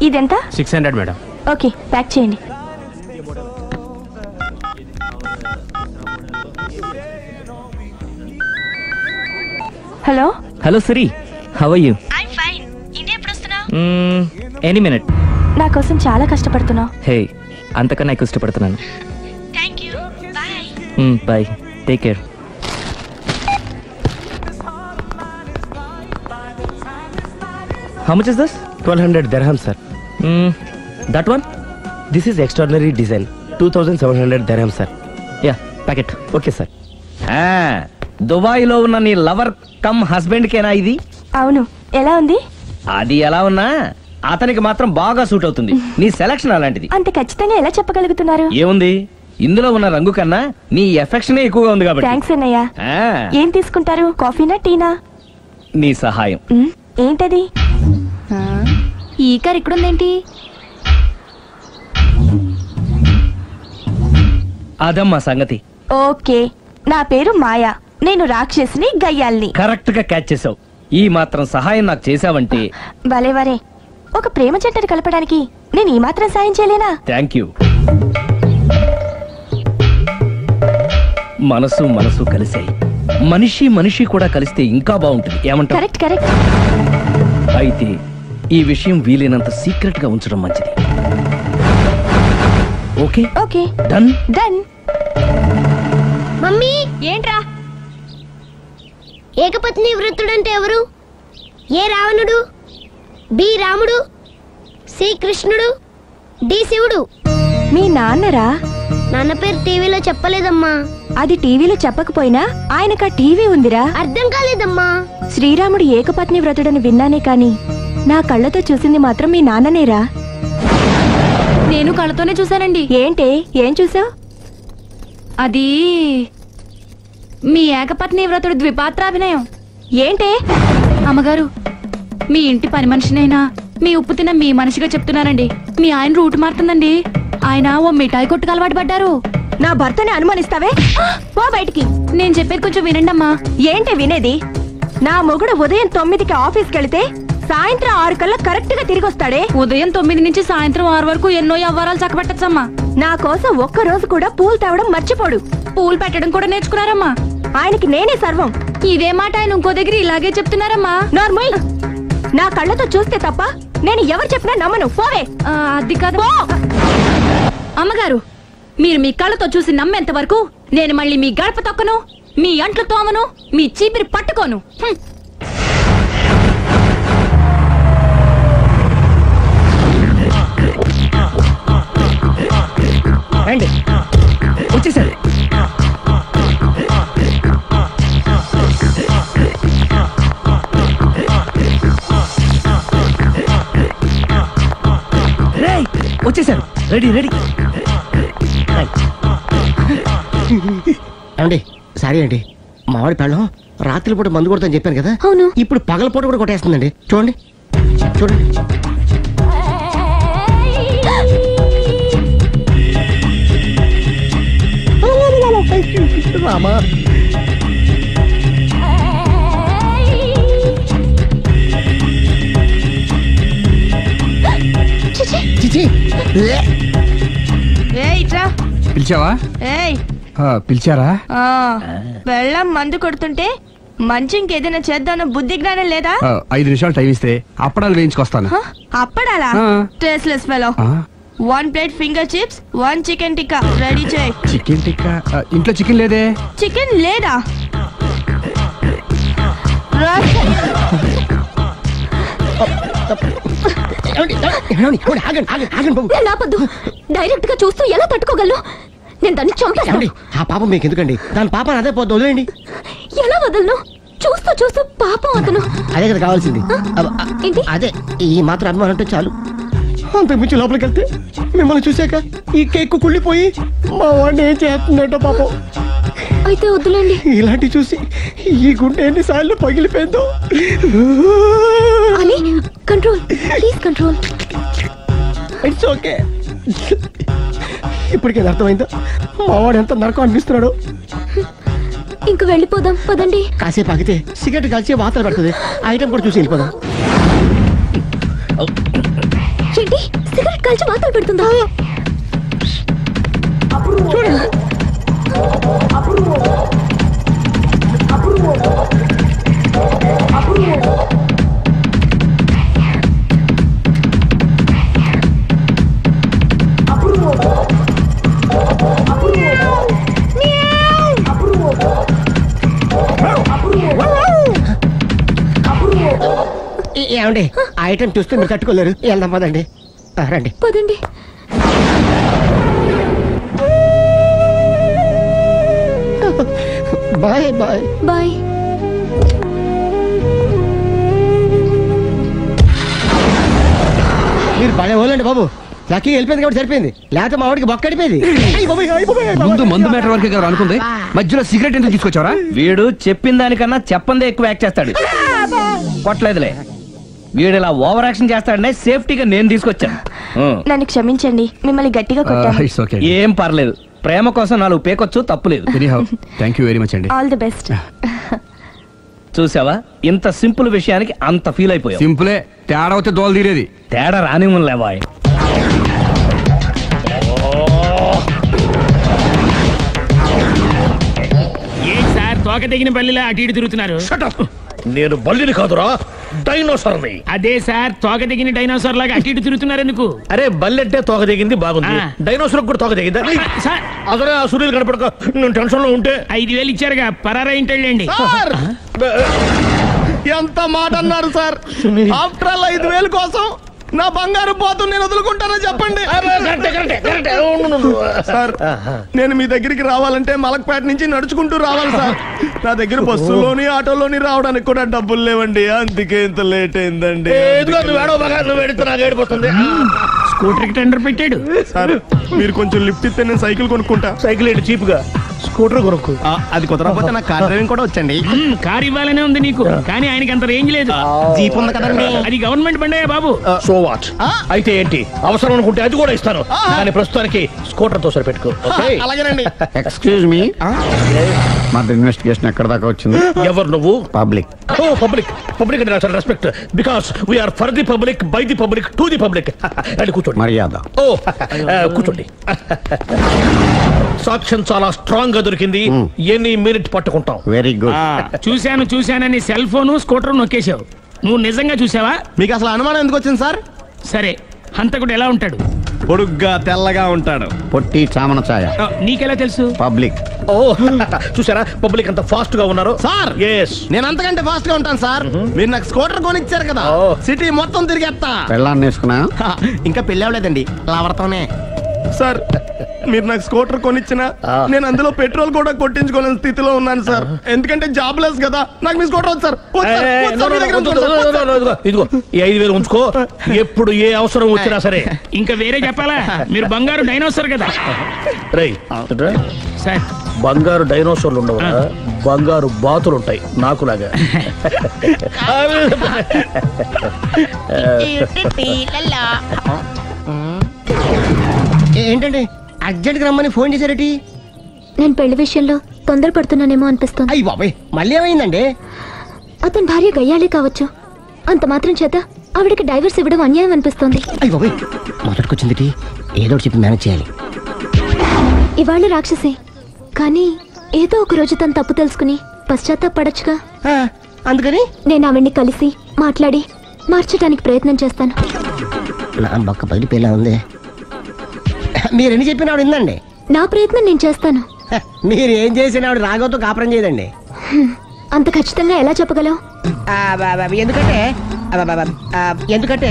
ఇదెంత? 600 madam. Okay, pack చేయండి. Hello hello Siri, how are you? I am fine. India ఎప్పుడు వస్తున్నావు? Any minute. నా కోసం చాలా కష్టపడుతున్నావు. హే, అంతకన్నా ఎక్కువ ఇష్టపడుతున్నాను. Thank you. Bye. Bye, take care. How much is this? 1200 dirham, sir. That one? This is extraordinary design. 2700 dirham, sir. Yeah, pack it. Okay, sir. దుబాయ్లో ఉన్న నీ లవర్ కమ్ హస్బెండ్ కేనా ఇది? అవును. ఎలా ఉంది? అది ఎలా ఉన్నా అతనికి మాత్రం బాగా సూట్ అవుతుంది. నీ సెలక్షన్ అలాంటిది. అంత ఖచ్చితంగా ఎలా చెప్పగలుగుతున్నారు? ఏముంది, ఇందులో ఉన్న రంగు కన్నా నీ ఎఫెక్షనే ఎక్కువగా ఉంది కాబట్టి. థాంక్స్ అన్నయ్య. ఏం తీసుకుంటారు, కాఫీనా టీనా? నీ సహాయం. ఏంటది? ఈ కార్ ఇక్కడుందేంటి? అదమ్మా సంగతి. ఓకే, నా పేరు మాయా. నేను రాక్షసిని, గయ్యాల్ని. కరెక్ట్ గా క్యాచ్ చేసావు. ఈ మాత్రం సహాయం నాకు చేసావంటే. భలేవరే, ఒక ప్రేమ జంటను కలపడానికి నేను ఈ మాత్రం సాయం చేయలేనా? Thank you. మనసు మనసు కలిసాయి, మనిషి మనిషి కూడా కలిస్తే ఇంకా బాగుంటుంది. ఏమంటావు? Correct correct. అయితే ఈ విషయం వీలైనంత సీక్రెట్ గా ఉంచడం మంచిది. Okay okay, done done. Mummy, ఏంట్రా? ఏకపత్ని వృత్తుడంటే ఎవరు? ఏ రావణుడు, బి రాముడు, సి కృష్ణుడు, డి శివుడు. మీ నాన్నరా? నాన్న పేరు టీవీలో చెప్పలేదమ్మా. అది టీవీలో చెప్పకపోయినా ఆయనకా టీవీ ఉందిరా. అర్థం కాలేదమ్మా. శ్రీరాముడు ఏకపత్ని వ్రతుడని విన్నానే కాని నా కళ్ళతో చూసింది మాత్రం మీ నాన్ననేరా. నేను కళ్ళతోనే చూశానండి. ఏంటే, ఏం చూసావు? అది మీ ఏకపత్ని వ్రతుడు ద్విపాత్రాభినయం. ఏంటే? అమ్మగారు, మీ ఇంటి పని మనిషినైనా మీ ఉప్పు తిన్న మీ మనిషిగా చెప్తున్నానండి. మీ ఆయన రూట్ మారుతుందండి. ఆయన ఓ మిఠాయి కొట్టుకు అలవాటు పడ్డారు. నా భర్తని అనుమానిస్తావే? పో బయటికి. నేను చెప్పేది కొంచెం వినండి అమ్మా. ఏంటి వినేది? నా మొగుడు ఉదయం 9కి ఆఫీస్కి వెళితే సాయంత్రం 6 కల్లా కరెక్ట్ గా తిరిగి వస్తాడే. ఉదయం 9 నుంచి సాయంత్రం 6 వరకు ఎన్నో వ్యవహారాలు చక్కబెట్టచ్చమ్మా. నా కోసం ఒక్క రోజు కూడా పూలు తేవడం మర్చిపోడు. పూలు పెట్టడం కూడా నేర్చుకున్నారమ్మా. ఆయనకి నేనే సర్వం. ఇదే మాట ఆయన ఇంకో దగ్గర ఇలాగే చెప్తున్నారమ్మా. నార్మల్. నా కళ్ళతో చూస్తే తప్ప నేను ఎవరు చెప్పినా నమ్మను. పోవే. అది కాదు అమ్మగారు, మీరు మీ కళ్ళతో చూసి నమ్మేంత వరకు నేను మళ్ళీ మీ గడప తొక్కను, మీ అంట్లు తోమను, మీ చీపిరి పట్టుకోను. రండి, వచ్చేసారు. వచ్చేసారు. Ready ready. అండి సారీ అండి, మామిడి పెళ్ళం రాత్రిపూట మందు కొడతాను చెప్పాను కదా. అవును. ఇప్పుడు పగలపూట కూడా కొట్టేస్తుందండి. చూడండి చూడండి. రామా, పిలిచావా? పిలిచారా? వెళ్ళం మందు కొడుతుంటే మంచి ఇంకేదైనా చేద్దాను బుద్ధి జ్ఞానం లేదా? 5 నిమిషాలు టైం ఇస్తే అప్పడాలు వేయించుకొస్తాను. అప్పడాలా? Tasteless fellow. 1 plate finger chips, 1 chicken tikka ready చేయి. చికెన్ టిక్కా? ఇంట్లో చికెన్ లేదే. చికెన్ లేదా? డైరెక్ట్ గా చూస్తూ ఎలా తట్టుకోగలను? నేను దాన్ని చంపేస్తాను. ఆ పాపం మీకు ఎందుకండి? దాని పాపం అదే పోతుంది, వదిలేయండి. ఎలా వదలను? చూస్తూ చూస్తూ పాపం అతను. అదే కదా కావాల్సింది. అదే ఈ మాత్రం అభిమానం అంటే చాలు. అంతకుమించి లోపలికి వెళ్తే మిమ్మల్ని చూసాక ఈ కేక్ కుళ్ళిపోయి మా వాడిని ఏం చేస్తుందంటో పాపం. అయితే వద్దులేండి. ఇలాంటి చూసి ఈ గుండె ఎన్నిసార్లు పగిలిపోయిందో. Control please, control. It's okay. ఇప్పటికే అర్థమైందా మా వాడు ఎంత నరకం అనిపిస్తున్నాడో? ఇంక వెళ్ళిపోదాం పదండి. కాసేపు ఆగితే సిగరెట్ కాల్చి వాతలు పడుతుంది. ఐటమ్ కూడా చూసి వెళ్ళిపోదాం. ఏంటి సిగరెట్ కాల్చి వాతలు పెడుతుందా? చూడండి. ఏమండి ఐటమ్ చూస్తే మీరు తట్టుకోలేరు. వెళ్దాం పదండి. రండి పదండి. Bye bye bye. మీరు భలే వాళ్ళండి బాబు. లక్కీ వెళ్ళిపోయింది కాబట్టి సరిపోయింది, లేకపోతే మా వాడికి బొక్క అడిపోయింది. ముందు మందు మ్యాటర్ వరకే కదా అనుకుంది, మధ్యలో సిగరెట్ ఎందుకు తీసుకొచ్చావరా? వీడు చెప్పిన దానికన్నా చెప్పందే ఎక్కువ యాక్ట్ చేస్తాడు. కొట్టలేదులే, వీడు ఇలా ఓవర్ యాక్షన్ చేస్తాడనే సేఫ్టీగా నేను తీసుకొచ్చాను. నన్ను క్షమించండి, మిమ్మల్ని గట్టిగా కొట్టాను. It's okay. ఏం పర్లేదు, ప్రేమ కోసం 4 పేకొచ్చు, తప్పులేదు. Anyhow thank you very much అండి. All the best. చూసావా, ఇంత సింపుల్ విషయానికి అంత ఫీల్ అయిపోయావు. సింపులే, తేడా అవుతే దోలు తీరేది. తేడా రానివ్వలే బాయ్. ఏం సార్ తోక తెగిన బల్లిలా అటు ఇటు తిరుగుతున్నారు? నేను బల్లిని కాదురా, డైనోసార్ని. అదే సార్ తోక తెగిన డైనోసార్ లాగా అటు ఇటు తిరుగుతున్నారు ఎందుకు? అరే బల్లెట్టే తోక దిగింది బాగుంది, ఆ. డైనోసార్ కూడా తోక దిగిందా? సార్ అసలే ఆ సూర్యులు కనపడక నేను టెన్షన్ లో ఉంటే 5,000 ఇచ్చారుగా, పరారా ఇంటండి. ఎంత మాట అన్నారు సార్? ఆఫ్టర్ ఆల్ 5,000 కోసం నా బంగారు పోతు నేను వదులుకుంటానో చెప్పండి సార్. నేను మీ దగ్గరికి రావాలంటే మలక్పేట నుంచి నడుచుకుంటూ రావాలి సార్. నా దగ్గర బస్సులోని ఆటోలోని రావడానికి కూడా డబ్బులు లేవండి, అందుకే ఇంత లేట్ అయిందండి. స్కూటర్ కి టెండర్ పెట్టాడు సార్. మీరు కొంచెం లిఫ్ట్ ఇస్తే నేను సైకిల్ కొనుక్కుంటా. సైకిల్ ఏంటి చీప్ గా, స్కూటర్ కొనుక్కు. అది కుదరకపోతే నాకు కార్ డ్రైవింగ్ కూడా వచ్చండి. కారు ఇవ్వాలనే ఉంది నీకు, కానీ ఆయనకి అంత రేంజ్ లేదు. జీప్ ఉంది కదండి. అది గవర్నమెంట్ బండయా బాబు. So what? అయితే ఏంటి, అవసరం అనుకుంటే అది కూడా ఇస్తాను, కానీ ప్రస్తుతానికి స్కూటర్ తో సరిపెట్టుకో. అలాగేనండి. ఎక్స్క్యూజ్ మీ, మా ఇన్వెస్టిగేషన్ ఎక్కడ దాకా వచ్చింది? ఎవరు నువ్వు? పబ్లిక్. ఓ పబ్లిక్. పబ్లిక్ అంటే నాకు respect, because we are for the public, by the public, to the public. అని కూర్చోండి. మర్యాద. ఓ కూర్చోండి. సాక్ష్యం చాలా స్ట్రాంగ్ గా దొరికింది, ఎన్ని మినిట్ పట్టుకుంటాం. Very good. చూశానని సెల్ ఫోన్ స్కూటర్ నొక్కేశావు. నువ్వు నిజంగా చూసావా? మీకు అసలు అనుమానం ఎందుకు వచ్చింది సార్? సరే, హంతకుడు ఎలా ఉంటాడు? పొడుగ్గా తెల్లగా ఉంటాడు. పొట్టి చామన ఛాయ. నీకెలా తెలుసు? పబ్లిక్. ఓ చూసారా, పబ్లిక్ అంత ఫాస్ట్ గా ఉన్నారు సార్. ఎస్, నేను అంతకంటే ఫాస్ట్ గా ఉంటాను సార్. మీరు నాకు స్కూటర్ కొనిచ్చారు కదా, సిటీ మొత్తం తిరిగేస్తా. పెళ్ళాన్ని వేసుకున్నా? ఇంకా పెళ్ళి అవ్వలేదండి, లావడతానే. సార్ మీరు నాకు స్కూటర్ కొనిచ్చిన నేను అందులో పెట్రోల్ కూడా కొట్టించుకోలేని స్థితిలో ఉన్నాను సార్. ఎందుకంటే జాబ్ లెస్ కదా, నాకు మీ స్కూటర్ వద్దు సార్. ఇదిగో ఈ 5,000 ఉంచుకో, ఎప్పుడు ఏ అవసరం వచ్చినా సరే. ఇంకా వేరే చెప్పాలా? మీరు బంగారు డైనోసార్ కదా. రేయ్ సార్, బంగారు డైనోసార్లు ఉండవు, బంగారు బాతులు ఉంటాయి నాకులాగా. ఏంటండి అర్జెంట్ గా రమ్మని ఫోన్ చేశారటి? నేను పెళ్లి విషయంలో తొందరపడుతున్నానేమో అనిపిస్తోంది. అయ్యి బాబాయ్, మళ్ళీ ఏమైందండి? అతని భార్య గయ్యాళే కావచ్చు, అంత మాత్రం చేత ఆవిడకి డైవర్స్ ఇవ్వడం అన్యాయం అనిపిస్తోంది. అయ్యి బాబాయ్, మొదటికొచ్చింది ఏదో చెప్పి మేనేజ్ చేయాలి. ఇవాళ రాక్షసే, కానీ ఏదో ఒక రోజు తను తప్పు తెలుసుకుని పశ్చాత్తాపడొచ్చుగా. అందుకని నేను ఆవిడ్ని కలిసి మాట్లాడి మార్చడానికి ప్రయత్నం చేస్తాను. నా బొక్క పగిలిపోయేలా ఉంది. మీరెన్ని చెప్పిన ఆవిడ ఉందండి. నా ప్రయత్నం నేను చేస్తాను. మీరు ఏం చేసిన ఆవిడ రాగవతో కాపురం చేయదండి. అంత ఖచ్చితంగా ఎలా చెప్పగలవు? ఎందుకంటే ఎందుకంటే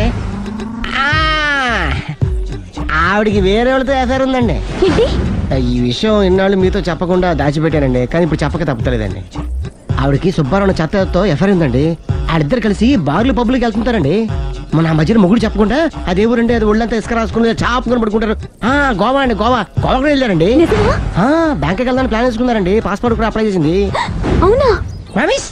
ఆవిడికి వేరే వాళ్ళతో ఎఫైర్ ఉందండి. ఏంటి? ఈ విషయం ఇన్నాళ్ళు మీతో చెప్పకుండా దాచిపెట్టానండి, కానీ ఇప్పుడు చెప్పక తప్పుతలేదండి. ఆవిడకి సుబ్బారావు చెత్తతో ఎఫైర్ ఉందండి. వాళ్ళిద్దరు కలిసి బార్లు పబ్లిక్ వెళ్తుంటారండి. మన మధ్యన మొగుడు చెప్పకుండా అదే ఊరండి, అది ఒళ్ళంతా ఇసుక రాసుకుని చాపుకొని పడుకుంటారు. గోవా అండి, గోవా కూడా వెళ్ళారండి. బ్యాంక్కి వెళ్దాని ప్లాన్ వేసుకున్నారండి. పాస్పోర్ట్ కూడా అప్లై చేసింది. అవునా? రమేష్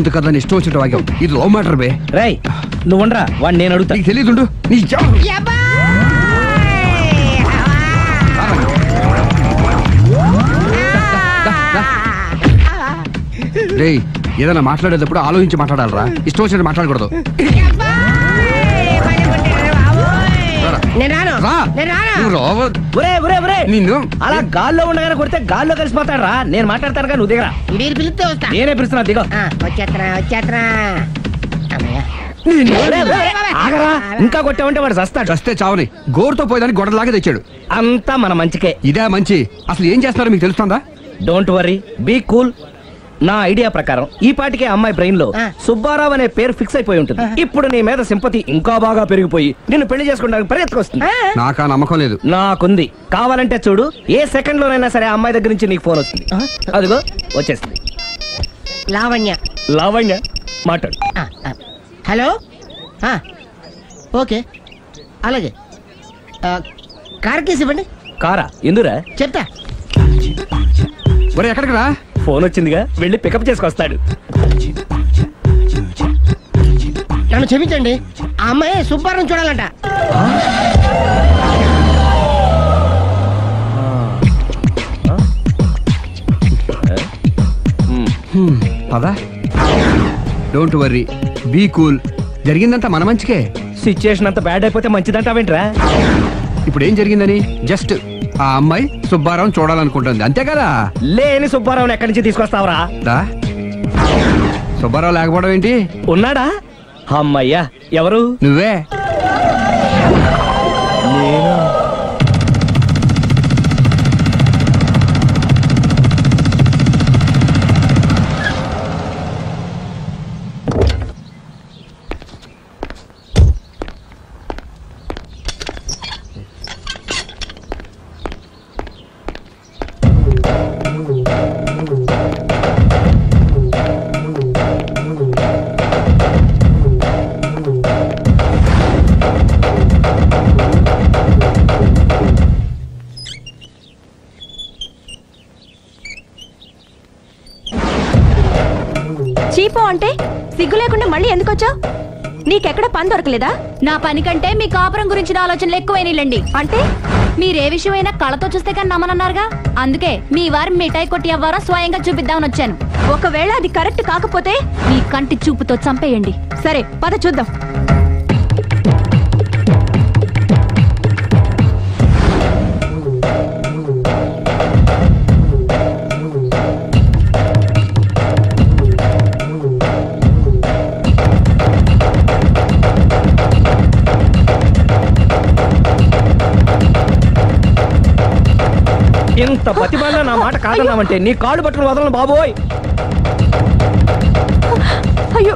ఎందుకన్నా ఇష్టం వచ్చినట్టు వాక్యం ఇది లవ్ మ్యాటర్ బే. రై నువ్వు ఉండరా, వాడిని నేను అడుగుతా. నీకు తెలియదుండు నీ రే ఏదైనా మాట్లాడేటప్పుడు ఆలోచించి మాట్లాడాలరా, ఇష్టం వచ్చినట్టు మాట్లాడకూడదు. నిన్ను అలా గాల్లో ఉండగానే కొడితే గాల్లో కలిసిపోతాడు రా. నేను మాట్లాడతాను నువ్వు దిగరా. పిలిస్తే వస్తా. నేనే పిలుస్తున్నా, దిగో. ఆగరా, ఇంకా కొట్టామంటే వాడు చస్తాడు. చస్తే చావని గోరుతో పోయేదాన్ని గొడవలాగా తెచ్చాడు. అంతా మన మంచికే. ఇదే మంచి. అసలు ఏం చేస్తున్నారో మీకు తెలుస్తుందా? Don't worry, be cool. నా ఐడియా ప్రకారం ఈ పాటికే అమ్మాయి బ్రెయిన్ లో సుబ్బారావు అనే పేరు ఫిక్స్ అయిపోయి ఉంటుంది. ఇప్పుడు నీ మీద సింపతి ఇంకా బాగా పెరిగిపోయి నిన్ను పెళ్లి చేసుకోవడానికి పరిగెత్తుకొస్తుంది. నాకా నమ్మకం లేదు. నాకుంది. కావాలంటే చూడు, ఏ సెకండ్ లోనైనా సరే అమ్మాయి దగ్గర నుంచి నీకు ఫోన్ వస్తుంది. అదిగో వచ్చేస్తుంది. లావణ్య. లావణ్య మాట్లాడు. హలో. ఓకే అలాగే. కార్ కేసు ఇవ్వండి. కారా? ఎందురా? చెప్తా. ఒరే ఎక్కడికి రా? ఫోన్ వచ్చిందిగా, వెళ్ళి పికప్ చేసుకొస్తాడు. నన్ను క్షమించండి, ఆ అమ్మాయి సుబ్బారావు చూడాలంట. పదా. Don't worry, be cool. జరిగిందంతా మన మంచికే. సిచ్యుయేషన్ అంతా బ్యాడ్ అయిపోతే మంచిదంటావేంట్రా? ఇప్పుడు ఏం జరిగిందని జస్ట్ ఆ అమ్మాయి సుబ్బారావు చూడాలనుకుంటుంది, అంతే కదా? లేని సుబ్బారావుని ఎక్కడి నుంచి తీసుకొస్తావరా? సుబ్బారావు లేకపోవడం ఏంటి? ఉన్నాడా? అమ్మయ్యా, ఎవరు? నువ్వే. చీపో అంటే సిగ్గు లేకుండా మళ్ళీ ఎందుకు వచ్చావు? నీకెక్కడ పని దొరకలేదా? నా పని కంటే మీ కాపురం గురించిన ఆలోచనలు ఎక్కువైనాయిలండి. అంటే మీరే విషయమైనా కళ్ళతో చూస్తే కానీ నమ్మనన్నారుగా, అందుకే మీ వారి మిఠాయి కొట్టి అవ్వారో స్వయంగా చూపిద్దామని వచ్చాను. ఒకవేళ అది కరెక్ట్ కాకపోతే మీ కంటి చూపుతో చంపేయండి. సరే పద చూద్దాం. ఎంత ప్రతిభలో నా మాట కాదన్నామంటే నీ కాళ్ళు పట్టుకుని వదలను బాబోయ్. అయ్యో.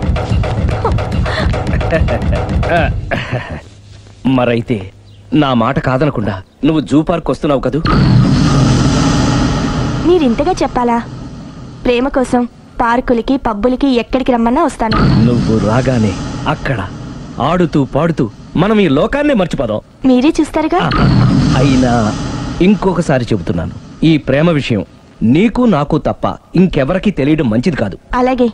మరైతే నా మాట కాదనకుండా నువ్వు జూ పార్క్ వస్తున్నావు కదూ? మీరింతగా చెప్పాలా? ప్రేమ కోసం పార్కులకి పబ్బులకి ఎక్కడికి రమ్మన్నా వస్తాను. నువ్వు రాగానే అక్కడ ఆడుతూ పాడుతూ మనం ఈ లోకాన్ని మర్చిపోదాం. మీరే చూస్తారుగా. అయినా ఇంకొకసారి చెబుతున్నాను, ఈ ప్రేమ విషయం నీకు నాకు తప్ప ఇంకెవరికి తెలియడం మంచిది కాదు. అలాగే,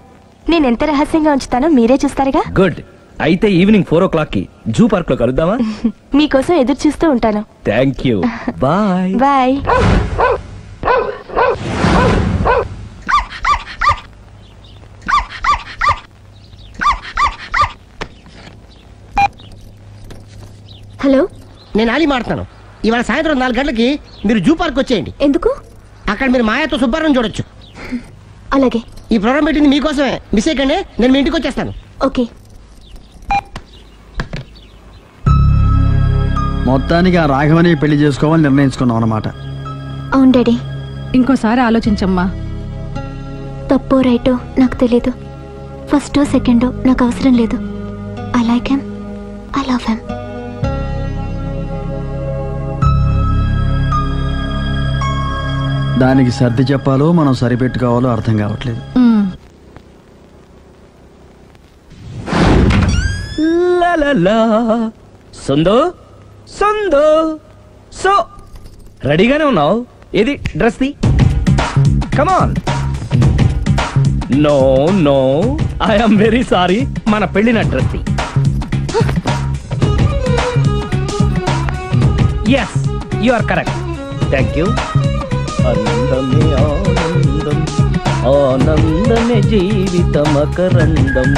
నేనెంత రహస్యంగా ఉంచుతానో మీరే చూస్తారుగా. గుడ్. అయితే ఈవినింగ్ 4 o'clock జూ పార్క్ లో కలుద్దామా? మీకోసం ఎదురు చూస్తూ ఉంటాను. Thank you. Bye bye. Hello, నేను ఆలి మాడుతున్నాను. ఇవాళ సాయంత్రం 4 గంటలకి మీరు జూ పార్క్ వచ్చేయండి. ఎందుకు? అక్కడ మీరు మాయాతో సుబ్బారావు చూడొచ్చు. అలాగే. ఈ ప్రోగ్రామ్ పెట్టింది మీకోసమే. మిస్ అయ్యకండి, నేను మీ ఇంటికి వచ్చేస్తాను. ఓకే. మొత్తానికి ఆ రాఘవని పెళ్లి చేసుకోవాలని నిర్ణయించుకున్నాం అన్నమాట. అవును డాడీ. ఇంకోసారి ఆలోచించమ్మా. తప్పో రైటో నాకు తెలీదు. ఫస్టో సెకండో నాకు అవసరం లేదు. I like him, I love him. దానికి సర్ది చెప్పాలో మనం సరిపెట్టుకోవాలో అర్థం కావట్లేదు. సందో సందో సో రెడీగానే ఉన్నావు? ఏది డ్రెస్ ది? Come on. No no I'm very sorry, మన పెళ్లిన dress. Yes you are correct. Thank you. ఆనందమే ఆనందం, ఆనందమే జీవితమకరందం.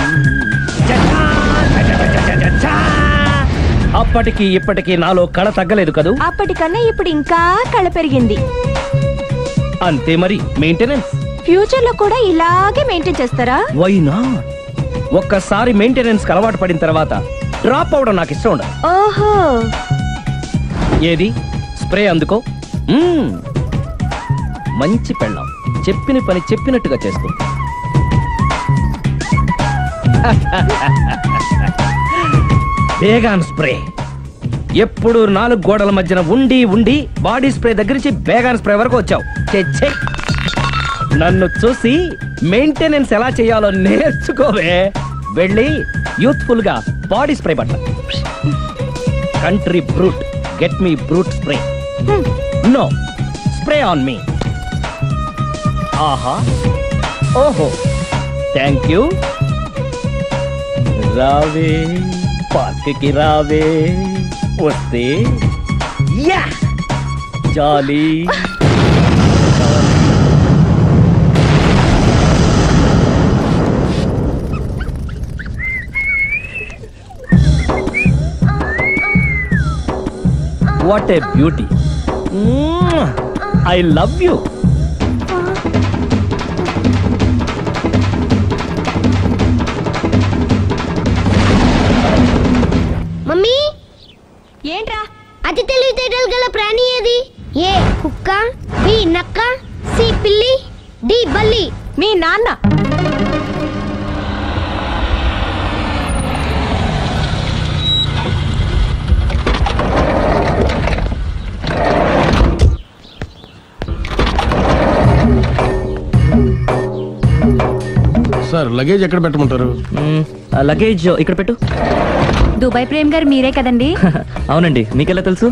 అప్పటికి ఇప్పటికి నాలో కళ తగ్గలేదు కదూ? అప్పటికన్నా ఇప్పుడు ఇంకా కళ పెరిగింది. అంతే మరి. మెయింటెనెన్స్ ఫ్యూచర్ లో కూడా ఇలాగే మెయింటైన్ చేస్తారా? Why not? ఒక్కసారి మెయింటెనెన్స్ కి అలవాటు పడిన తర్వాత డ్రాప్ అవడం నాకు ఇష్టం ఉండదు. ఓహో, ఏది స్ప్రే అందుకో. మంచి పెళ్ళాం, చెప్పిన పని చెప్పినట్టుగా చేసుకో. Baygon spray. ఎప్పుడు 4 గోడల మధ్యన ఉండి ఉండి బాడీ స్ప్రే దగ్గర నుంచి బేగాన్ స్ప్రే వరకు వచ్చావు. నన్ను చూసి మెయింటెనెన్స్ ఎలా చేయాలో నేర్చుకోవే. వెళ్ళి యూత్ఫుల్ గా బాడీ స్ప్రే పట్ల. Country Brut, get me Brut spray. No, spray on me. ఆహా, ఓహో, థ్యాంక్ యూ. రావే పార్క్కి రావే, వస్తే yeah jolly. What a beauty. I love you. Mummy, ఏంట్రా? అతి తెలివితేటలు గల ప్రాణి ఏది? ఏ కుక్క, బి నక్క, సి పిల్లి, డి బల్లి. మీ నాన్న. సార్, లగేజ్ ఎక్కడ పెట్టమంటారు? లగేజ్ ఇక్కడ పెట్టు. దుబాయ్ ప్రేమ్ గారు మీరే కదండి? అవునండి, మీకెలా తెలుసు?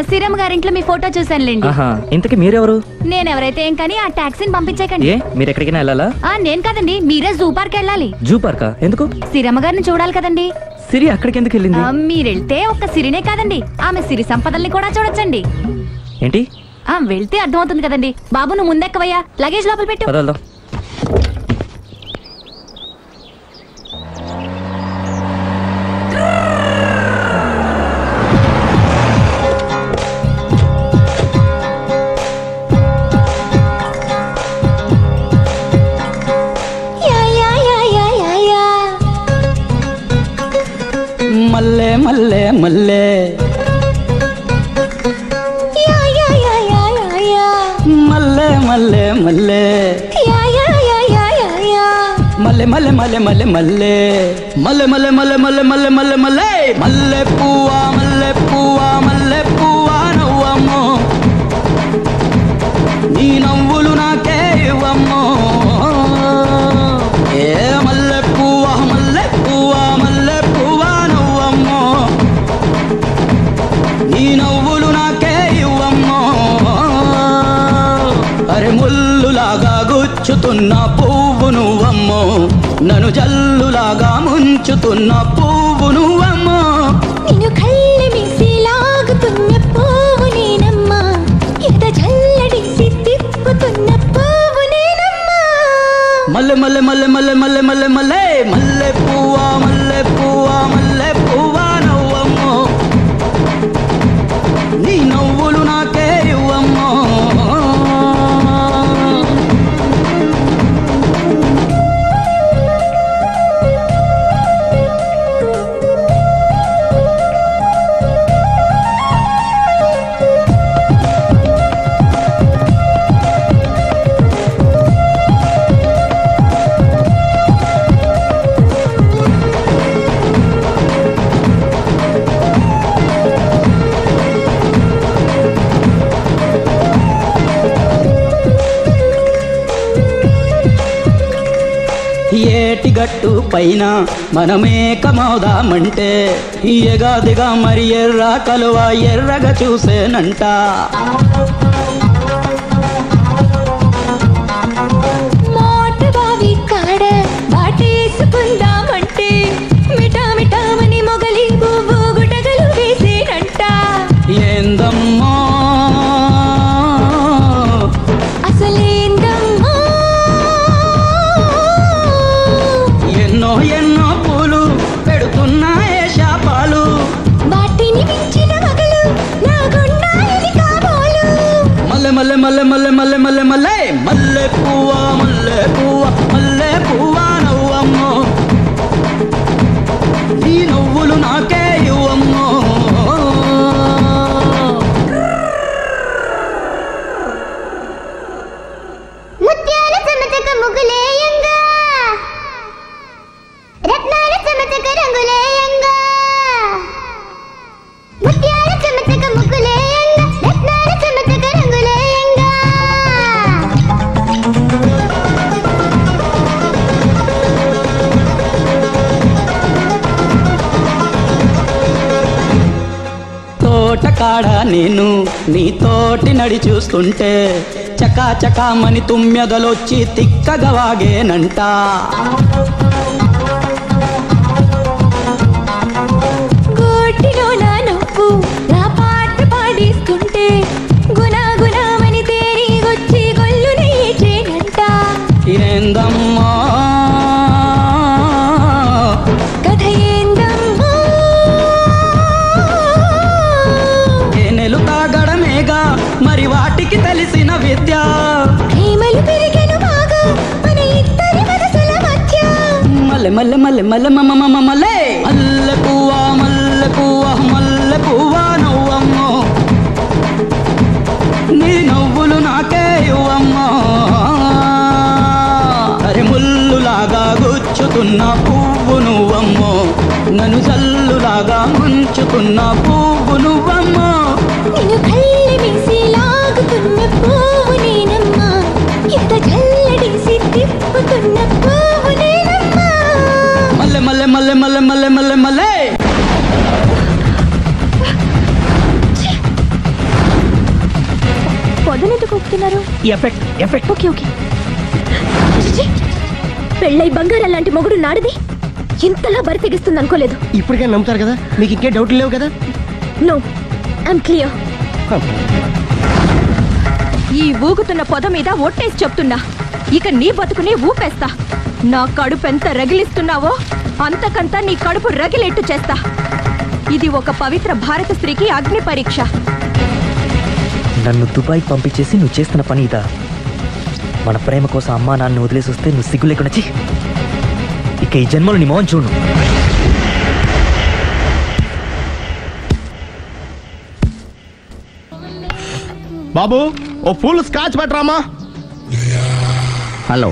శ్రీరమ్మ గారింట్లో మీ ఫోటో చూసానులేండి. ఇంతకీ మీరెవరు? నేనెవరైతే ఏం కానీ ఆ టాక్సీని పంపించకండి. మీరు ఎక్కడికైనా వెళ్ళాలా? నేను కదండి, మీరే జూ పార్క్ వెళ్ళాలి. జూ పార్కా? ఎందుకు? శ్రీరమ్మ గారిని చూడాలి కదండి. సిరి అక్కడికి ఎందుకు వెళ్ళింది? మీరెళ్తే ఒక్క సిరినే కాదండి, ఆమె సిరి సంపదల్ని కూడా చూడొచ్చండి. ఏంటి? వెళ్తే అర్థమవుతుంది కదండి. బాబు, నువ్వు ముందెక్కవయ్యా, లగేజ్ లోపల పెట్టు. పదల్దాం. మల్లె మల్లె మల్లె మల్లె మల్లె మల్లె మల్లె మల్లె మల్లె మల్లె మల్లె మల్లె మల్లె మల్లె మల్లె మల్లె మల్లె మల్లె మల్లె పువ్వా మల్లె పువ్వా మల్లె పువ్వా నవ్వమ్మో, నీ నవ్వులు నాకే ఇవ్వమ్మో. ఏ మల్లె పువ్వా మల్లె పువ్వా మల్లె పువ్వా నవ్వమ్మో, నీ నవ్వులు నాకే ఇవ్వమ్మో. అరే ముల్లులాగా గుచ్చుతున్న పువ్వు నువ్వమ్మో, నన్ను జల్లులాగా ముంచుతున్న పువ్వు నువ్వమ్మో. నిన్ను కళ్ళి మీసి లాగుతున్న పువ్వు నేనమ్మా, ఎద జల్లడిసి తిప్పుతున్న పువ్వు నేనమ్మా. మల్లె మల్లె మల్లె మల్లె మల్లె మల్లె మల్లె మల్లె పువ్వా మల్లె పువ్వా మల్లె పువ్వా నవ్వమ్మో, నీ నవ్వులు నాకే ఇవ్వమ్మో. ఏటిగట్టు పైన మనమేకమవుదామంటే ఎగాదిగా మరి ఎర్ర కలువ ఎర్రగా చూసేనంట. మోట బావి కాడ మల్లె మల్లె మల్లె మల్లె మల్లె మల్లె మల్లె మల్లె పువ్వా మల్లె పువ్వా మల్లె పువ్వా నవ్వమ్మో ఈ నవ్వులు నాకే ఇవ్వమ్మో ముత్యాల చెమటక ముగ్గులేయంగా రత్నాల చెమటక రంగులేయంగా ముత్యాల చెమటక ముగ్గులేయంగా రత్నాల చెమటక రంగులేయంగా తోటకాడ నేను నీ తోటి నడి చూస్తుంటే చకా చకామని తుమ్మెదలొచ్చి తిక్కగా వాగేనంట గోటిలో నా నవ్వు నా పాట పాడిస్తుంటే గునా గునామని తేరిగొచ్చి గొల్లు నేచేనంట ఇదేందమ్మా కథ ఏందమ్మా తేనెలు తాగడమేగా మరి వాటికి తెలిసిన విద్య ప్రేమలు పెరిగెను బాగా మన ఇద్దరి మనసుల మధ్య మల్లె మల్లె మల్లె మల్లె మమ మమ మల్లె మల్లె పువ్వా మల్లె పువ్వా మల్లె పువ్వా నవ్వమ్మో నీ నవ్వులు నాకే ఇవ్వమ్మో అరే ముల్లులాగా గుచ్చుతున్న పువ్వు నువ్వమ్మో నన్ను జల్లులాగా ముంచుతున్న పువ్వు నువ్వమ్మో నిన్ను కళ్ళి వేసి లాగుతున్న పువ్వు నేనమ్మా ఇంత జల్లడేసి తిప్పుతున్న పువ్వు నేనమ్మా మల్లె మల్లె మల్లె మల్లె మల్లె మల్లె మల్లె పొదనెందుకు ఒప్పుతున్నారు? Effect effect okay okay. పెళ్ళై బంగారం లాంటి మొగుడు నాడిది ఇంతలా బరి తెగిస్తుంది అనుకోలేదు. ఇప్పటికే నమ్ముతారు కదా, మీకు ఇంకే డౌట్లు లేవు కదా? No I'm clear. ఈ ఊగుతున్న పొద మీద ఒట్టేసి చెప్తున్నా, ఇక నీ బతుకుని ఊపేస్తా. నా కడుపు ఎంత రగిలిస్తున్నావో అంతకంతా నీ కడుపు రగిలేట్టు చేస్తా. ఇది ఒక పవిత్ర భారత స్త్రీకి అగ్ని పరీక్ష. నన్ను దుబాయ్ పంపించేసి నువ్వు చేస్తున్న పని ఇదా? మన ప్రేమ కోసం అమ్మా నాన్న వదిలేసి వస్తే నువ్వు సిగ్గు లేకుండా చి. ఇక ఈ జన్మలో నీ మోహన్ చూడు. బాబు ఓ ఫుల్ స్కాచ్ పెట్టరామా. హలో,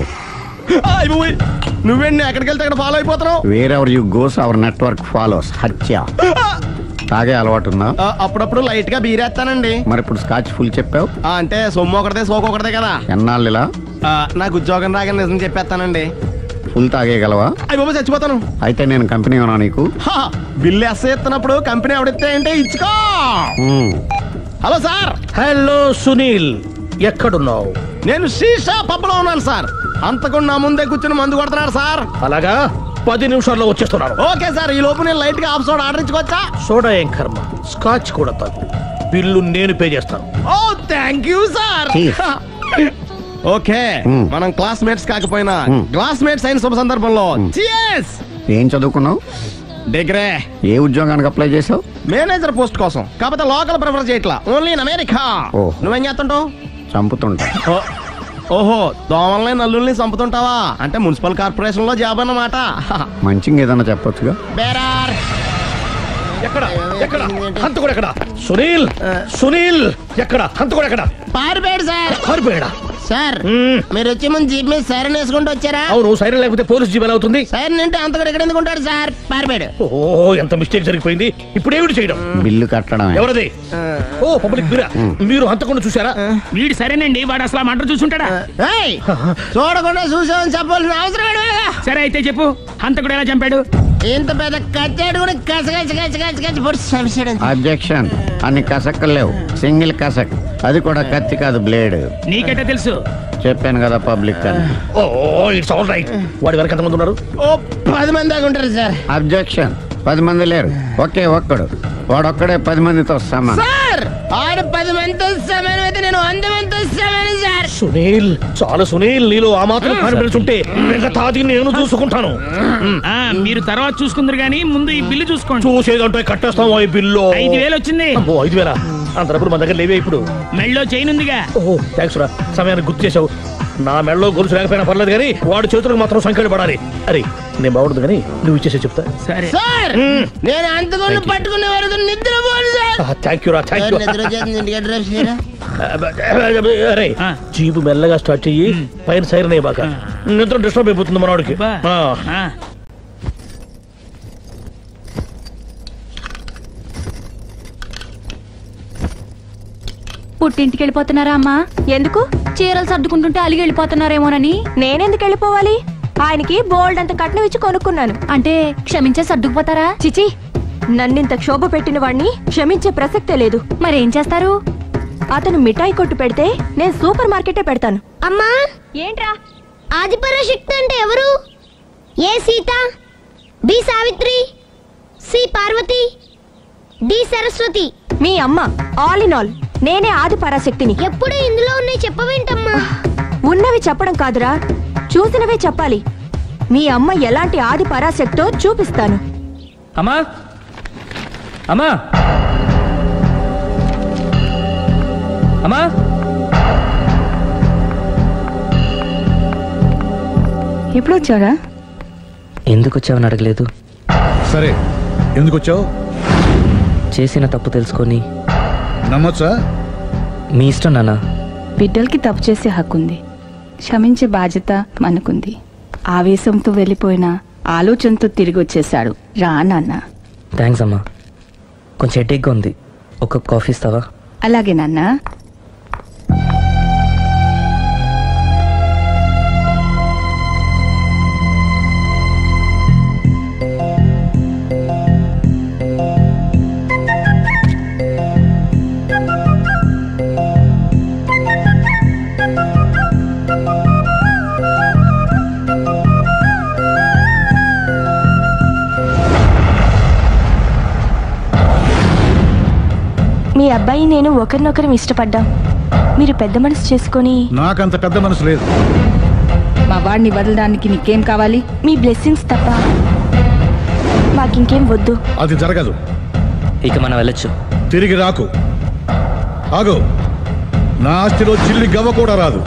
నువ్వేంటి ఎక్కడికి వెళ్తే అక్కడ ఫాలో అయిపోతున్నావు? Wherever you goes our network follows. హత్య. తాగే అలవాటు ఉందా? అప్పుడప్పుడు లైట్ గా బీరేస్తానండి. మరి ఇప్పుడు స్కాచ్ ఫుల్ చెప్పావు అంటే సొమ్ము ఒకటిదే సోకు ఒకటిదే కదా. ఎన్నాళ్ళు ఇలా? నాకు ఉద్యోగం రాగానే నిజం చెప్పేస్తానండి. ఫుల్ తాగేయగలవా? అయ్యి బాబు చచ్చిపోతాను. అయితే నేను కంపెనీ ఉన్నా నీకు. బిల్లు ఎస్ ఎత్తినప్పుడు కంపెనీ ఎవడితే అంటే ఇచ్చుకో. Hello sir. హలో సునీల్, ఎక్కడున్నావు? నేను శీషా పబ్ లో ఉన్నాను సార్. అంతకుండా నా ముందే కూర్చుని మందు కొడుతున్నాడు సార్. అలాగా, 10 నిమిషాల్లో వచ్చేస్తున్నాను. Okay sir. ఈ లోపు నేను లైట్ గా హాఫ్ సోడా ఆర్డర్ ఇచ్చుకోవచ్చా? సోడా ఏం కర్మ, స్కాచ్ కూడా తాగు. బిల్లు నేను పే చేస్తాను. ఓ థ్యాంక్ యూ సార్. ఓకే, మనం క్లాస్మేట్స్ కాకపోయినా క్లాస్మేట్స్ అయిన శుభ సందర్భంలో cheers. ఏం చదువుకున్నావు? డిగ్రీ. ఏ ఉద్యోగానికి అప్లై చేసావు? మేనేజర్ పోస్ట్ కోసం. కాకపోతే లోకల్ ప్రిఫర్ చేయట్లా, ఓన్లీ ఇన్ అమెరికా. నువ్వేం చేస్తుంటావు? చంపుతుంటా. ఓహో, దోమల్ని నల్లుల్ని చంపుతుంటావా? అంటే మున్సిపల్ కార్పొరేషన్ లో జాబ్ అన్నమాట. మంచిగా ఏదన్నా చెప్పొచ్చుగా. బేరార్. ఎక్కడ ఎక్కడ హంతకుడు ఎక్కడ? సునీల్, సునీల్ ఎక్కడ? హంతకుడు ఎక్కడ? పారిపోయాడు సార్. పారిపోయాడా? సార్ మీరు వచ్చే ముందు జీప్ మీద సైరన్ వేసుకుంటూ వచ్చారా? అవును, సైరన్ లేకపోతే పోలీస్ జీప్ ఎలా అవుతుంది? సైరన్ అంటే అంతకుడు ఎక్కడ ఎందుకు ఉంటాడు సార్? పారిపోయాడు. ఓ, ఎంత మిస్టేక్ జరిగిపోయింది. ఇప్పుడు ఏమిటి చేయడం? బిల్లు కట్టడం. ఎవరది? ఓ, పబ్లిక్ మీరా? మీరు హంతకుండా చూసారా? వీడు సరేనండి, వాడు అసలు మంట చూసుంటాడా? చూడకుండా చూసామని చెప్పాల్సిన అవసరం లేదా? సరే అయితే చెప్పు, హంతకుడు ఎలా చంపాడు? ఇంత పెద్ద కచ్చాడు కూడా కస అబ్జెక్షన్. అన్ని కసక్కలు లేవు, సింగిల్ కసక్. అది కూడా కత్తి కాదు, బ్లేడ్. నీకెట్టా తెలుసు? చెప్పాను కదా పబ్లిక్ అని. ఓ, ఇట్స్ ఆల్ రైట్. వాడి వరకు ఎంతమంది ఉన్నారు? ఓ 10 మంది దాకా ఉంటారు సార్. అబ్జెక్షన్. 10 మంది లేరు, ఒకే ఒక్కడు. వాడొక్కడే 10 మందితో సమానం. సార్ ఆడు 10 మందితో సమానం అయితే నేను 100 మందితో సమానం సార్. సునీల్, చాలా సునీల్, నీలో ఆ మాత్రం కాన్ఫిడెన్స్ ఉంటే మిగతాది నేను చూసుకుంటాను. మీరు తర్వాత చూసుకుందరు గానీ ముందు ఈ బిల్లు చూసుకోండి. చూసేదంటే కట్టేస్తాం. ఈ బిల్లు 5,000 వచ్చింది. 5,000? అంత డబ్బులు మన దగ్గర లేవే ఇప్పుడు. మెళ్ళో చైన్ ఉందిగా. ఓహో థ్యాంక్స్ రా, సమయానికి గుర్తు చేసావు. నా మెళ్ళలో గొలుసు లేకపోయినా పర్లేదు కానీ వాడు చేతులకు మాత్రం సంఖ్యలు పడాలి. అరే నేను బాగుండదు కానీ నువ్వు ఇచ్చేసే చెప్తా. సరే సార్ నేను అంతకుండా పట్టుకునే వరకు నిద్రపోను సార్. థ్యాంక్ యూ రా, థ్యాంక్ యూ. నిద్ర వచ్చేసింది. అరే జీబు మెల్లగా స్టార్ట్ చెయ్యి, పైన సైరన్ అయ్యి బాగా నిద్ర డిస్టర్బ్ అయిపోతుంది మనవాడికి. పుట్టింటికి వెళ్ళిపోతున్నారా అమ్మా? ఎందుకు? చీరలు సర్దుకుంటుంటే అలిగి వెళ్ళిపోతున్నారేమోనని. నేనెందుకు వెళ్ళిపోవాలి? ఆయనకి బోల్డ్ అంత కట్నం ఇచ్చి కొనుక్కున్నాను. అంటే క్షమించే సర్దుకుపోతారా? చిచి, నన్నింత క్షోభ పెట్టిన వాణ్ణి క్షమించే ప్రసక్తే లేదు. మరేం చేస్తారు? అతను మిఠాయి కొట్టు పెడితే నేను సూపర్ మార్కెటే పెడతాను. అమ్మా ఏంట్రా? ఆదిపరాశక్తి అంటే ఎవరు? A Sita, B Savitri, C Parvati, D Saraswati. మీ అమ్మ. ఆల్ ఇన్ ఆల్ నేనే ఆది పరాశక్తిని. ఎప్పుడు ఇందులో ఉన్నాయి చెప్పవేంటమ్మా? ఉన్నవి చెప్పడం కాదురా, చూసినవే చెప్పాలి. మీ అమ్మ ఎలాంటి ఆది పరాశక్తో చూపిస్తాను. అమ్మా అమ్మా అమ్మా, ఎప్పుడు వచ్చారా? ఎందుకు వచ్చావని అడగలేదు. సరే ఎందుకు వచ్చావు? చేసిన తప్పు తెలుసుకొని. నమ్మొచ్చా? మీ ఇష్టం నాన్న. బిడ్డలకి తప్పు చేసే హక్కు ఉంది, క్షమించే బాధ్యత మనకుంది. ఆవేశంతో వెళ్ళిపోయిన ఆలోచనతో తిరిగి వచ్చేసాడు. రా నాన్న. థ్యాంక్స్ అమ్మా. కొంచెం హెడేక్గా ఉంది, ఒక కాఫీ ఇస్తావా? అలాగే నాన్న. మీ అబ్బాయి నేను ఒకరినొకరం ఇష్టపడ్డాం. మీరు పెద్ద మనసు చేసుకొని. నాకంత పెద్ద మనసు లేదు. మా వాడిని వదలడానికి నీకేం కావాలి? మీ బ్లెస్సింగ్స్ తప్ప మాకింకేం వద్దు. అది జరగదు. ఇక మనం వెళ్ళొచ్చు. తిరిగి రాకు. ఆగు. నా ఆస్తిలో చిల్లి గవ్వ కూడా రాదు.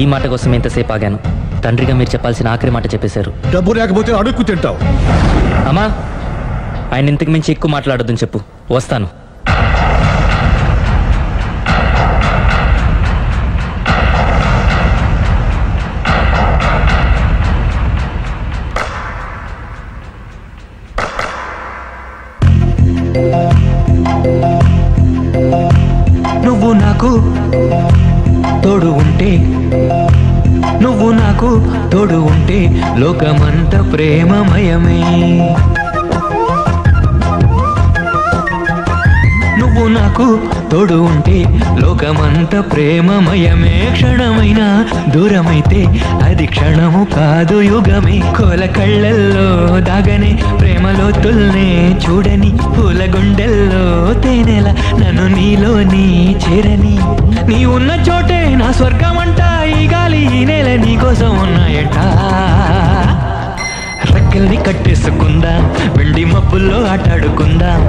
ఈ మాట కోసం ఎంతసేపు ఆగాను. తండ్రిగా మీరు చెప్పాల్సిన ఆఖరి మాట చెప్పేశారు. డబ్బు లేకపోతే అడుక్కు తింటావు. అమ్మా, ఆయన ఇంతకు మించి ఎక్కువ మాట్లాడొద్దని చెప్పు. వస్తాను. నువ్వు నాకు తోడు ఉంటే, నువ్వు నాకు తోడు ఉంటే లోకమంత ప్రేమమయమే. నువ్వు నాకు తోడు ఉంటే లోకమంత ప్రేమమయమే. క్షణమైన దూరమైతే అది క్షణము కాదు యుగమే. కోల కళ్ళల్లో దాగనే ప్రేమలో తుల్నే చూడని, పూల గుండెల్లో తేనెల నన్ను నీలోని చేరని. నీ ఉన్న చోటే నా స్వర్గమంట, ఈ గాలి ఈ నేల నీ కోసం ఉన్నాయంట. రెక్కల్ని కట్టేసుకుందాం, వెండి మబ్బుల్లో ఆటాడుకుందాం,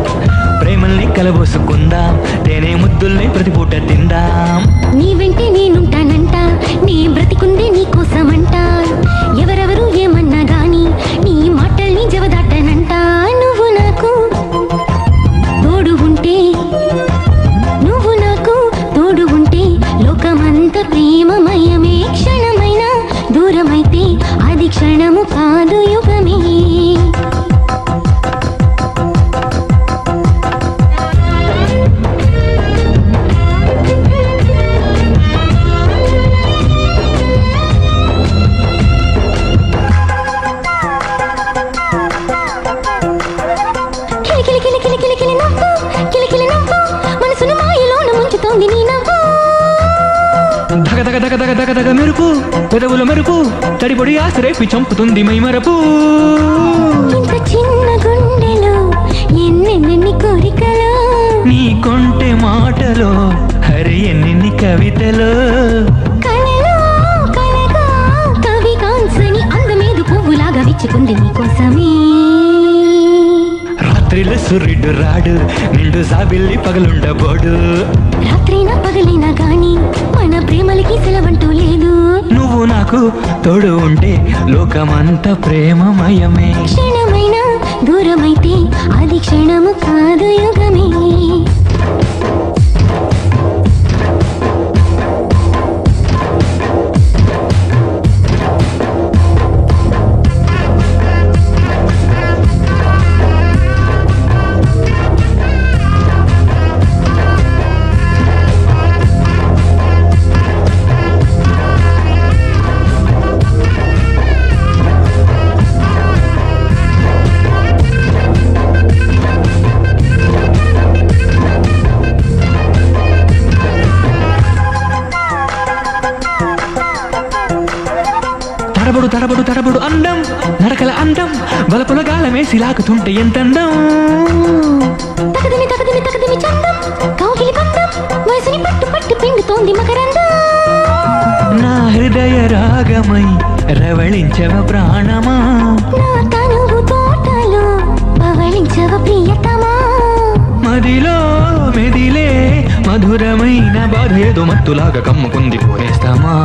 ప్రేమల్ని కలబోసుకుందాం, తేనె ముద్దుల్ని ప్రతిపూట తిందాం. నీ వెంటే నేనుంటానంట, నీ బ్రతికుందే నీ కోసమంట. ఎవరెవరు ఏమన్నా గాని నీ మాటల్ని జవదాటనంట. నువ్వు నాకు తోడు ఉంటే, నువ్వు నాకు తోడు ఉంటే లోకమంత ప్రేమమయమే. క్షణమైన దూరమైతే అది క్షణము కాదు యుగమే. ధగ ధగ ధగ ధగ ధగ ధగ మెరుపు, పెదవుల మెరుపు, తడిపొడి ఆశరేపి చంపుతుంది మై మరపు. ఇంత చిన్న గుండెలో ఎన్నెన్ని కోరికలు, నీ కొంటె మాటలో హరి ఎన్నెన్ని కవితలు. కలలో కలగా కవి కాంసని అందమేదు పువ్వులాగా విచ్చుకుంది నీకోసమే. రాత్రిలో సూర్యుడు రాడు నిండు జాబిల్లి పగలుండబోడు రాత్రైనా పగలైనా గాని మన ప్రేమలకి సెలవంటూ లేదు నువ్వు నాకు తోడు ఉంటే లోకమంతా ప్రేమమయమే క్షణమైనా దూరమైతే అది క్షణము కాదు యుగమే తడబడు అందం నడకల అందం బలపుల గాలమేసి లాగుతుంటే ఎంతందం తగదిమి చందం కౌగిలి బంధం వయసుని పట్టు పిండుతోంది మకరందం నా హృదయ రాగమై రవళించవ ప్రాణమా నా తనువు తోటలో పవళించవ ప్రియతమా మదిలో మెదిలే మధురమైన బాధ ఏదో మత్తులాగా కమ్ముకుంది పోనేస్తామా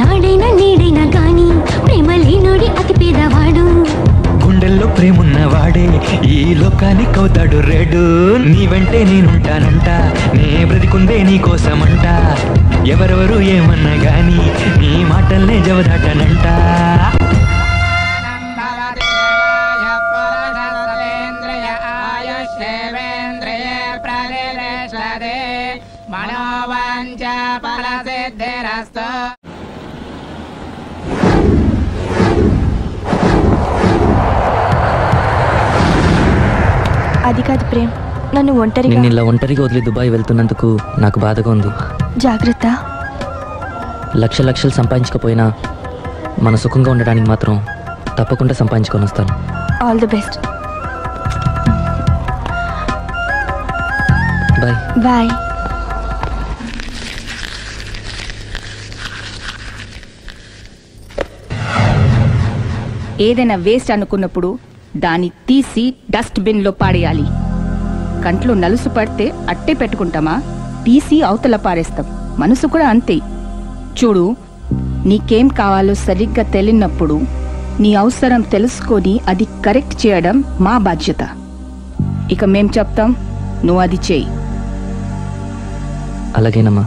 నాడైనా నీడైనా గాని ప్రేమ లేనోడి అతి పేదవాడు గుండెల్లో ప్రేమున్నవాడే ఈ లోకానికి అవుతాడు రెడు నీ వెంటే నేనుంటానంట నే బ్రతికుందే నీ కోసమంట ఎవరెవరు ఏమన్నా గాని నీ మాటల్నే జవదాటనంట మనోవాంఛ ఫలసిద్ధిరస్తు అది కాదు ప్రేమ్, నన్ను ఒంటరిగా నిన్ను ఇలా ఒంటరిగా వదిలి దుబాయ్ వెళ్తున్నందుకు నాకు బాధగా ఉంది. జాగ్రత్త. లక్షలు సంపాదించకపోయినా మన సుఖంగా ఉండడానికి మాత్రం తప్పకుండా సంపాదించుకొని వస్తాను. All the best. Bye bye. ఏదైనా వేస్ట్ అనుకున్నప్పుడు దాన్ని తీసి డస్ట్ బిన్ లో పాడేయాలి. కంట్లో నలుసు పడితే అట్టే పెట్టుకుంటామా, తీసి అవతల పారేస్తాం. మనసు కూడా అంతే. చూడు, నీకేం కావాలో సరిగ్గా తెలియనప్పుడు నీ అవసరం తెలుసుకొని అది కరెక్ట్ చేయడం మా బాధ్యత. ఇక మేం చెప్తాం, నువ్వు అది చేయి. అలాగేనమ్మా.